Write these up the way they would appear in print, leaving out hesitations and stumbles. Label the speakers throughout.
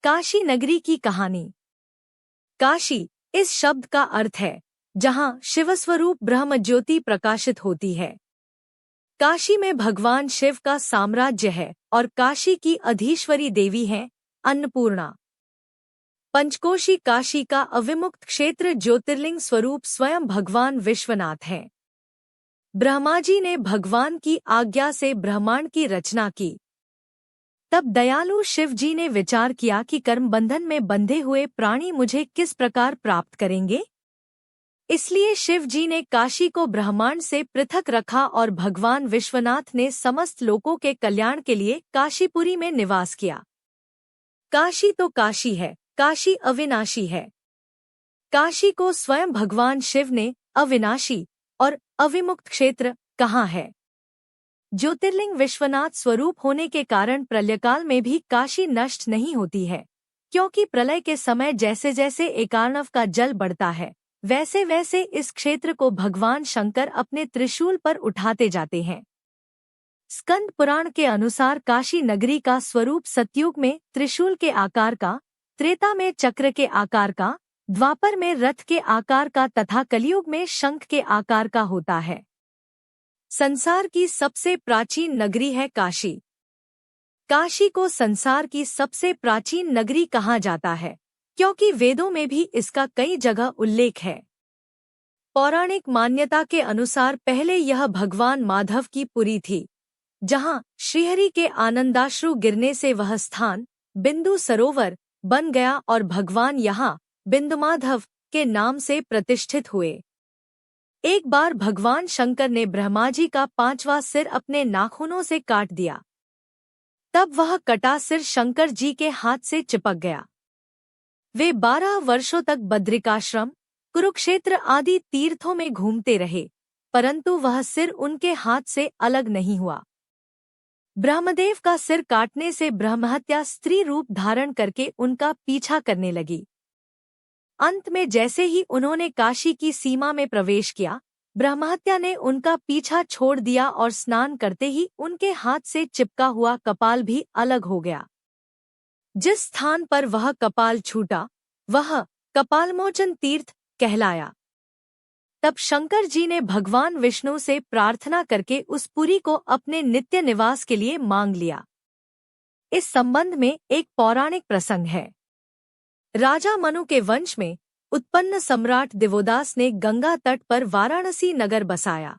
Speaker 1: काशी नगरी की कहानी। काशी इस शब्द का अर्थ है जहां शिवस्वरूप ब्रह्म ज्योति प्रकाशित होती है। काशी में भगवान शिव का साम्राज्य है और काशी की अधीश्वरी देवी हैं अन्नपूर्णा। पंचकोशी काशी का अविमुक्त क्षेत्र ज्योतिर्लिंग स्वरूप स्वयं भगवान विश्वनाथ हैं। ब्रह्मा जी ने भगवान की आज्ञा से ब्रह्मांड की रचना की। तब दयालु शिव जी ने विचार किया कि कर्म बंधन में बंधे हुए प्राणी मुझे किस प्रकार प्राप्त करेंगे। इसलिए शिव जी ने काशी को ब्रह्मांड से पृथक रखा और भगवान विश्वनाथ ने समस्त लोकों के कल्याण के लिए काशीपुरी में निवास किया। काशी तो काशी है, काशी अविनाशी है। काशी को स्वयं भगवान शिव ने अविनाशी और अविमुक्त क्षेत्र कहा है। ज्योतिर्लिंग विश्वनाथ स्वरूप होने के कारण प्रलयकाल में भी काशी नष्ट नहीं होती है, क्योंकि प्रलय के समय जैसे जैसे एकार्णव का जल बढ़ता है वैसे वैसे इस क्षेत्र को भगवान शंकर अपने त्रिशूल पर उठाते जाते हैं। स्कंद पुराण के अनुसार काशी नगरी का स्वरूप सतयुग में त्रिशूल के आकार का, त्रेता में चक्र के आकार का, द्वापर में रथ के आकार का तथा कलियुग में शंख के आकार का होता है। संसार की सबसे प्राचीन नगरी है काशी। काशी को संसार की सबसे प्राचीन नगरी कहा जाता है क्योंकि वेदों में भी इसका कई जगह उल्लेख है। पौराणिक मान्यता के अनुसार पहले यह भगवान माधव की पुरी थी, जहां श्रीहरि के आनंदाश्रु गिरने से वह स्थान बिंदु सरोवर बन गया और भगवान यहां बिंदुमाधव के नाम से प्रतिष्ठित हुए। एक बार भगवान शंकर ने ब्रह्मा जी का 5वां सिर अपने नाखूनों से काट दिया। तब वह कटा सिर शंकर जी के हाथ से चिपक गया। वे 12 वर्षों तक बद्रिकाश्रम, कुरुक्षेत्र आदि तीर्थों में घूमते रहे, परंतु वह सिर उनके हाथ से अलग नहीं हुआ। ब्रह्मदेव का सिर काटने से ब्रह्महत्या स्त्री रूप धारण करके उनका पीछा करने लगी। अंत में जैसे ही उन्होंने काशी की सीमा में प्रवेश किया, ब्रह्महत्या ने उनका पीछा छोड़ दिया और स्नान करते ही उनके हाथ से चिपका हुआ कपाल भी अलग हो गया। जिस स्थान पर वह कपाल छूटा वह कपालमोचन तीर्थ कहलाया। तब शंकर जी ने भगवान विष्णु से प्रार्थना करके उस पुरी को अपने नित्य निवास के लिए मांग लिया। इस संबंध में एक पौराणिक प्रसंग है। राजा मनु के वंश में उत्पन्न सम्राट दिवोदास ने गंगा तट पर वाराणसी नगर बसाया।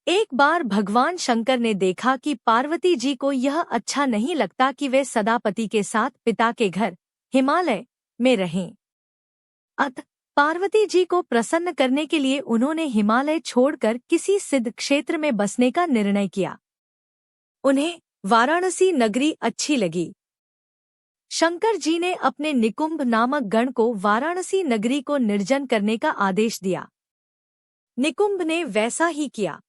Speaker 1: एक बार भगवान शंकर ने देखा कि पार्वती जी को यह अच्छा नहीं लगता कि वे सदा पति के साथ पिता के घर हिमालय में रहें। अतः पार्वती जी को प्रसन्न करने के लिए उन्होंने हिमालय छोड़कर किसी सिद्ध क्षेत्र में बसने का निर्णय किया। उन्हें वाराणसी नगरी अच्छी लगी। शंकर जी ने अपने निकुंभ नामक गण को वाराणसी नगरी को निर्जन करने का आदेश दिया। निकुंभ ने वैसा ही किया।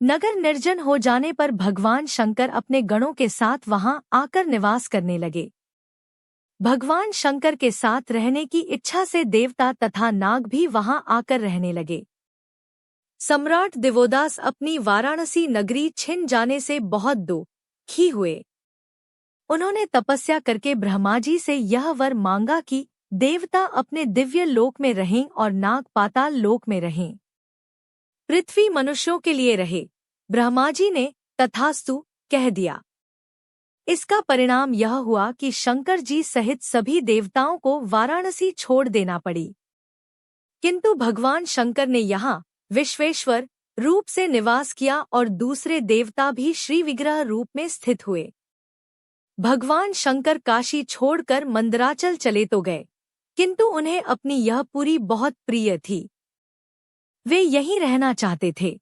Speaker 1: नगर निर्जन हो जाने पर भगवान शंकर अपने गणों के साथ वहां आकर निवास करने लगे। भगवान शंकर के साथ रहने की इच्छा से देवता तथा नाग भी वहां आकर रहने लगे। सम्राट दिवोदास अपनी वाराणसी नगरी छिन जाने से बहुत दुखी हुए। उन्होंने तपस्या करके ब्रह्मा जी से यह वर मांगा कि देवता अपने दिव्य लोक में रहें और नाग पाताल लोक में रहें। पृथ्वी मनुष्यों के लिए रहे। ब्रह्मा जी ने तथास्तु कह दिया। इसका परिणाम यह हुआ कि शंकर जी सहित सभी देवताओं को वाराणसी छोड़ देना पड़ी। किंतु भगवान शंकर ने यहाँ विश्वेश्वर रूप से निवास किया और दूसरे देवता भी श्री विग्रह रूप में स्थित हुए। भगवान शंकर काशी छोड़कर मंदराचल चले तो गए, किंतु उन्हें अपनी यह पुरी बहुत प्रिय थी। वे यहीं रहना चाहते थे।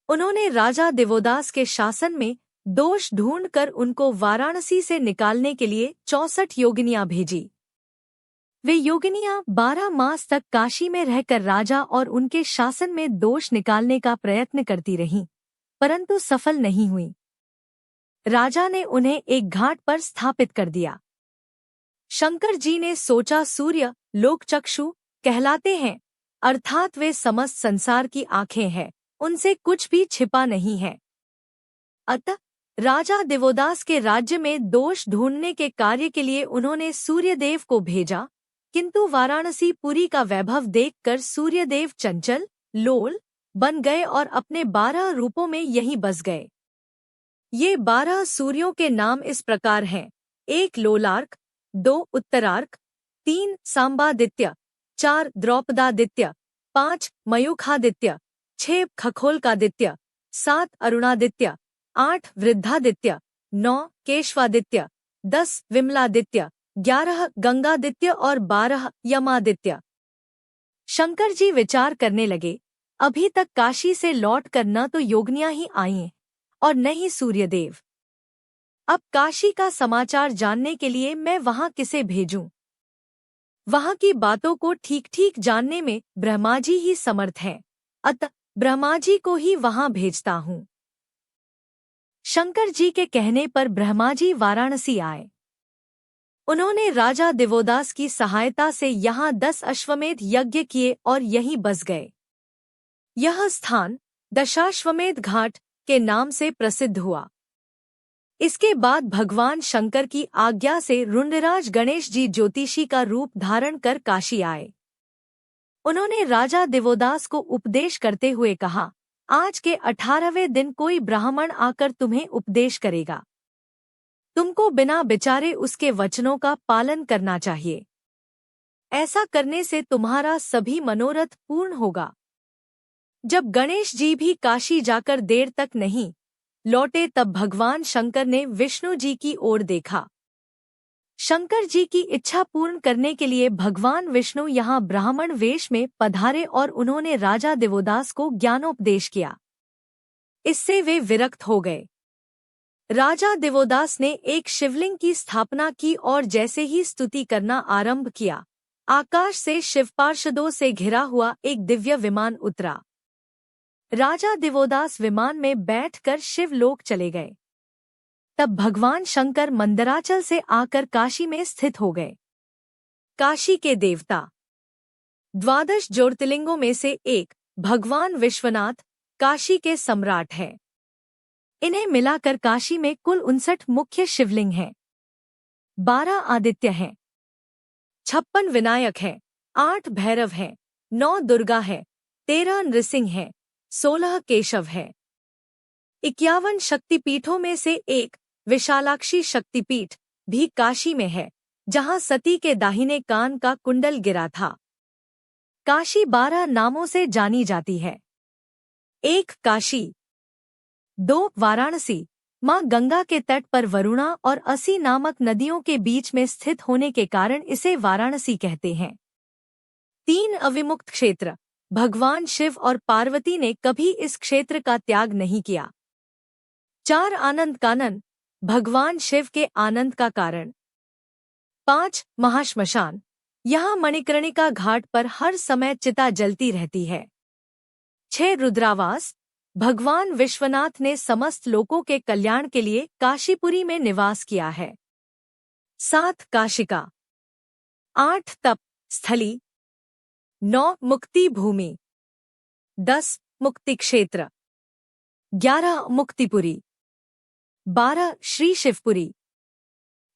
Speaker 1: उन्होंने राजा दिवोदास के शासन में दोष ढूंढकर उनको वाराणसी से निकालने के लिए 64 योगिनियां भेजी। वे योगिनियां 12 मास तक काशी में रहकर राजा और उनके शासन में दोष निकालने का प्रयत्न करती रहीं, परंतु सफल नहीं हुई। राजा ने उन्हें एक घाट पर स्थापित कर दिया। शंकर जी ने सोचा सूर्य लोकचक्षु कहलाते हैं, अर्थात वे समस्त संसार की आंखें हैं, उनसे कुछ भी छिपा नहीं है। अतः राजा दिवोदास के राज्य में दोष ढूंढने के कार्य के लिए उन्होंने सूर्यदेव को भेजा, किंतु वाराणसी पुरी का वैभव देखकर सूर्यदेव चंचल, लोल बन गए और अपने 12 रूपों में यहीं बस गए। ये 12 सूर्यों के नाम इस प्रकार हैं: 1 लोलार्क, 2 उत्तरार्क, 3 सांबादित्य, 4 द्रौपदादित्य, 5 मयूखादित्य, 6 खगोलकादित्य, 7 अरुणादित्य, 8 वृद्धादित्य, 9 केशवादित्य, 10 विमलादित्य, 11 गंगादित्य और 12 यमादित्य। शंकर जी विचार करने लगे, अभी तक काशी से लौट कर न तो योगिनियां ही आई और न ही सूर्यदेव। अब काशी का समाचार जानने के लिए मैं वहां किसे भेजूं? वहां की बातों को ठीक ठीक जानने में ब्रह्मा जी ही समर्थ हैं, अतः ब्रह्मा जी को ही वहां भेजता हूं। शंकर जी के कहने पर ब्रह्मा जी वाराणसी आए। उन्होंने राजा दिवोदास की सहायता से यहाँ 10 अश्वमेध यज्ञ किए और यहीं बस गए। यह स्थान दशाश्वमेध घाट के नाम से प्रसिद्ध हुआ। इसके बाद भगवान शंकर की आज्ञा से रुंडराज गणेश जी ज्योतिषी का रूप धारण कर काशी आए। उन्होंने राजा दिवोदास को उपदेश करते हुए कहा, आज के 18वें दिन कोई ब्राह्मण आकर तुम्हें उपदेश करेगा। तुमको बिना विचारे उसके वचनों का पालन करना चाहिए। ऐसा करने से तुम्हारा सभी मनोरथ पूर्ण होगा। जब गणेश जी भी काशी जाकर देर तक नहीं लौटे तब भगवान शंकर ने विष्णु जी की ओर देखा। शंकर जी की इच्छा पूर्ण करने के लिए भगवान विष्णु यहाँ ब्राह्मण वेश में पधारे और उन्होंने राजा दिवोदास को ज्ञानोपदेश किया। इससे वे विरक्त हो गए। राजा दिवोदास ने एक शिवलिंग की स्थापना की और जैसे ही स्तुति करना आरंभ किया, आकाश से शिव पार्षदों से घिरा हुआ एक दिव्य विमान उतरा। राजा दिवोदास विमान में बैठकर शिवलोक चले गए। तब भगवान शंकर मंदराचल से आकर काशी में स्थित हो गए। काशी के देवता 12 ज्योतिर्लिंगों में से एक भगवान विश्वनाथ काशी के सम्राट हैं। इन्हें मिलाकर काशी में कुल 59 मुख्य शिवलिंग हैं, 12 आदित्य हैं, 56 विनायक हैं, 8 भैरव हैं, 9 दुर्गा है, 13 नृसिंह हैं, 16 केशव है। 51 शक्तिपीठों में से एक विशालाक्षी शक्तिपीठ भी काशी में है, जहां सती के दाहिने कान का कुंडल गिरा था। काशी 12 नामों से जानी जाती है। 1 काशी, 2 वाराणसी, मां गंगा के तट पर वरुणा और असी नामक नदियों के बीच में स्थित होने के कारण इसे वाराणसी कहते हैं। 3 अविमुक्त क्षेत्र, भगवान शिव और पार्वती ने कभी इस क्षेत्र का त्याग नहीं किया। 4 आनंद कानन, भगवान शिव के आनंद का कारण। 5 महाश्मशान, यहाँ मणिकर्णिका घाट पर हर समय चिता जलती रहती है। 6 रुद्रावास, भगवान विश्वनाथ ने समस्त लोकों के कल्याण के लिए काशीपुरी में निवास किया है। 7 काशिका, 8 तप स्थली, 9 मुक्ति भूमि, 10 मुक्ति क्षेत्र, 11 मुक्तिपुरी, 12 श्री शिवपुरी।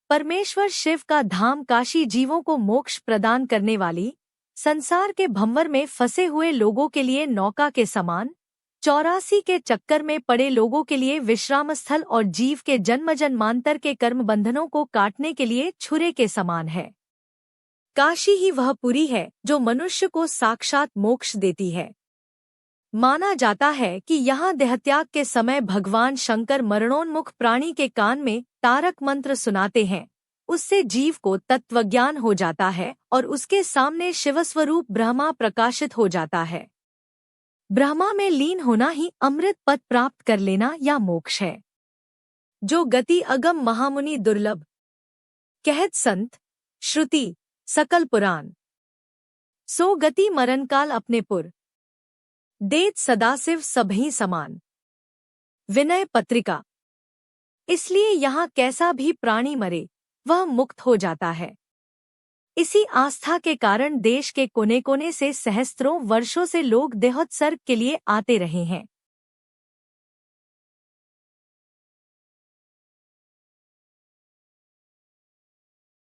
Speaker 1: परमेश्वर शिव का धाम काशी जीवों को मोक्ष प्रदान करने वाली, संसार के भंवर में फंसे हुए लोगों के लिए नौका के समान, 84 के चक्कर में पड़े लोगों के लिए विश्राम स्थल और जीव के जन्मांतर के कर्म बंधनों को काटने के लिए छुरे के समान है। काशी ही वह पुरी है जो मनुष्य को साक्षात मोक्ष देती है। माना जाता है कि यहाँ देहत्याग के समय भगवान शंकर मरणोन्मुख प्राणी के कान में तारक मंत्र सुनाते हैं। उससे जीव को तत्वज्ञान हो जाता है और उसके सामने शिवस्वरूप ब्रह्मा प्रकाशित हो जाता है। ब्रह्मा में लीन होना ही अमृत पद प्राप्त कर लेना या मोक्ष है, जो गति अगम महामुनि दुर्लभ। कहत संत श्रुति सकल पुराण, सो गति मरण काल अपने पुर, देत सदाशिव सबही समान। विनय पत्रिका। इसलिए यहाँ कैसा भी प्राणी मरे वह मुक्त हो जाता है। इसी आस्था के कारण देश के कोने कोने से सहस्त्रों वर्षों से लोग देहोत्सर्ग के लिए आते रहे हैं।